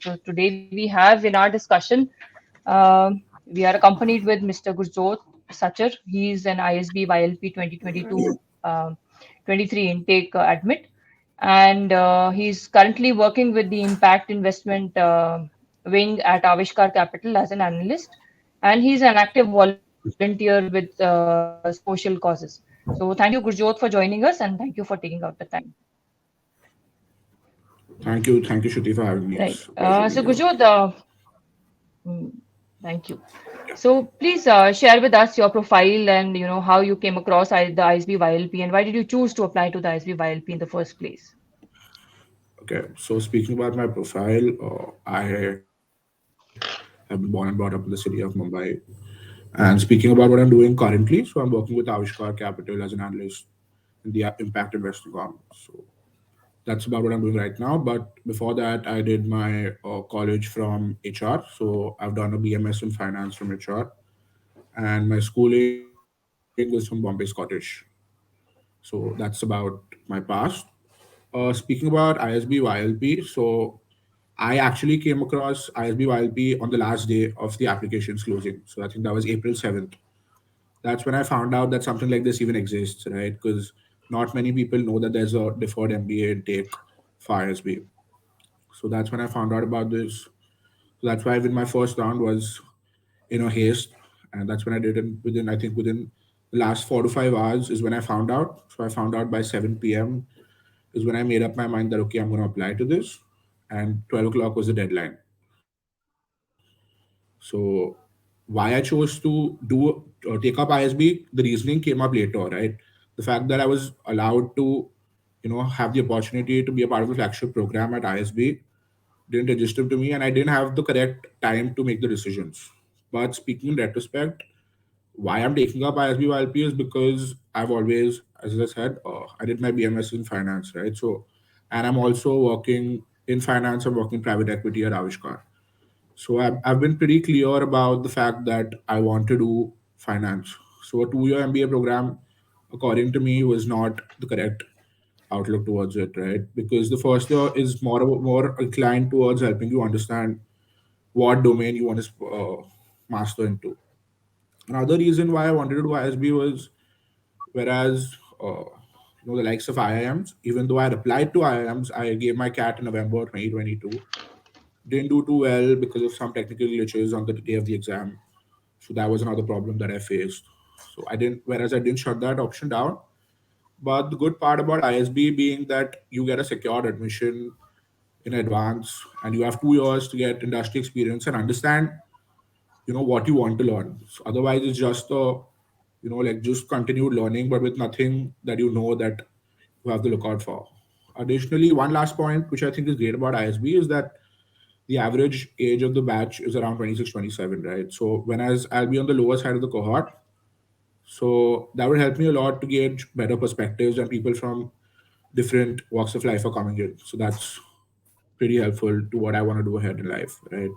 So today we have in our discussion, we are accompanied with Mr. Gurjot Sachar. He is an ISB YLP 2022 23 intake admit, and he's currently working with the impact investment wing at Avishkar Capital as an analyst, and he's an active volunteer with social causes. So thank you, Gurjot, for joining us, and thank you for taking out the time. Thank you, Shruti, for having me. Right. It's a pleasure So being here. Gurjot, mm, thank you. So please share with us your profile and how you came across the ISB YLP and why did you choose to apply to the ISB YLP in the first place? Okay, so speaking about my profile, I have been born and brought up in the city of Mumbai. And speaking about what I'm doing currently, so I'm working with Avishkar Capital as an analyst in the impact investing arm. So that's about what I'm doing right now. But before that, I did my college from HR. So I've done a BMS in finance from HR, and my schooling was from Bombay Scottish. So that's about my past. Speaking about ISB YLP, so I actually came across ISB YLP on the last day of the applications closing. So I think that was April 7th. That's when I found out that something like this even exists, right? Because not many people know that there's a deferred MBA intake for ISB. So that's when I found out about this. So that's why even my first round was in a haste. And that's when I did it within, I think, within the last 4 to 5 hours is when I found out. So I found out by 7 p.m. is when I made up my mind that, okay, I'm going to apply to this. And 12 o'clock was the deadline. So why I chose to take up ISB, the reasoning came up later, right? The fact that I was allowed to, have the opportunity to be a part of the flagship program at ISB didn't register to me, and I didn't have the correct time to make the decisions. But speaking in retrospect, why I'm taking up ISB YLP is because I've always, as I said, I did my BMS in finance, right? So, and I'm also working in finance. I'm working private equity at Avishkar. So I've been pretty clear about the fact that I want to do finance. So a 2 year MBA program, according to me, was not the correct outlook towards it, right? Because the first year is more inclined towards helping you understand what domain you want to master into. Another reason why I wanted to do ISB was whereas the likes of IIMs, even though I applied to IIMs, I gave my CAT in November 2022. Didn't do too well because of some technical glitches on the day of the exam. So that was another problem that I faced. So I didn't shut that option down. But the good part about ISB being that you get a secured admission in advance and you have 2 years to get industry experience and understand, what you want to learn. So otherwise it's just like just continued learning, but with nothing that that you have to look out for. Additionally, one last point, which I think is great about ISB, is that the average age of the batch is around 26, 27, right? So whereas I'll be on the lower side of the cohort, so that would help me a lot to gauge better perspectives and people from different walks of life are coming in. So that's pretty helpful to what I want to do ahead in life, right?